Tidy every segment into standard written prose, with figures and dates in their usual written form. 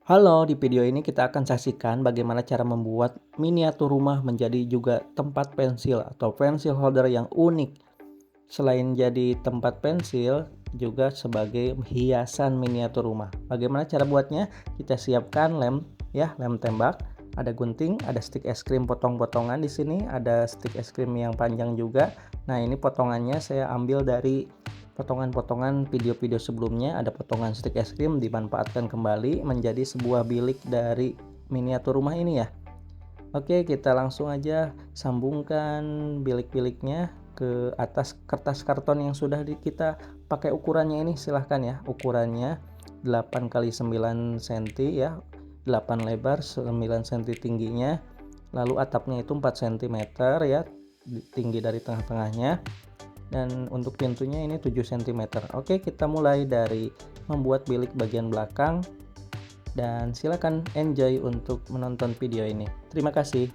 Halo, di video ini kita akan saksikan bagaimana cara membuat miniatur rumah menjadi juga tempat pensil atau pensil holder yang unik. Selain jadi tempat pensil, juga sebagai hiasan miniatur rumah. Bagaimana cara buatnya? Kita siapkan lem, ya, lem tembak, ada gunting, ada stik es krim potong-potongan di sini, ada stik es krim yang panjang juga. Nah, ini potongannya saya ambil dari potongan-potongan video-video sebelumnya. Ada potongan stik es krim dimanfaatkan kembali menjadi sebuah bilik dari miniatur rumah ini ya. Oke, kita langsung aja sambungkan bilik-biliknya ke atas kertas karton yang sudah kita pakai. Ukurannya ini silahkan ya, ukurannya 8 kali 9 cm ya, 8 lebar, 9 cm tingginya, lalu atapnya itu 4 cm ya, tinggi dari tengah-tengahnya, dan untuk pintunya ini 7 cm. Oke, kita mulai dari membuat bilik bagian belakang, dan silakan enjoy untuk menonton video ini. Terima kasih.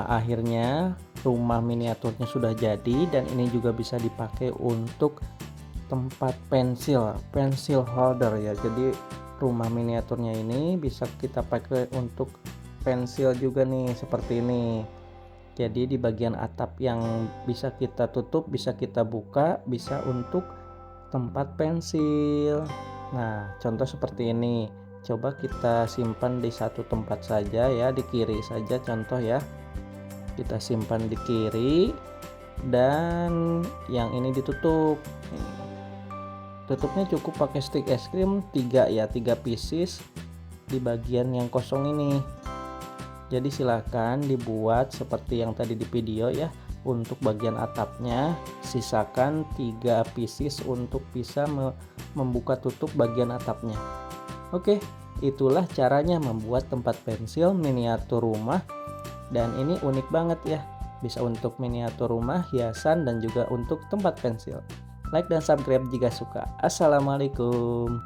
Nah, akhirnya rumah miniaturnya sudah jadi, dan ini juga bisa dipakai untuk tempat pensil holder ya. Jadi rumah miniaturnya ini bisa kita pakai untuk pensil juga nih, seperti ini. Jadi di bagian atap yang bisa kita tutup, bisa kita buka, bisa untuk tempat pensil. Nah, contoh seperti ini. Coba kita simpan di satu tempat saja ya, di kiri saja contoh ya. Kita simpan di kiri, dan yang ini ditutup. Tutupnya cukup pakai stik es krim 3 ya, 3 pieces di bagian yang kosong ini. Jadi silakan dibuat seperti yang tadi di video ya. Untuk bagian atapnya sisakan 3 pieces untuk bisa membuka tutup bagian atapnya. Oke, itulah caranya membuat tempat pensil miniatur rumah, dan ini unik banget ya. Bisa untuk miniatur rumah, hiasan, dan juga untuk tempat pensil. Like dan subscribe jika suka. Assalamualaikum.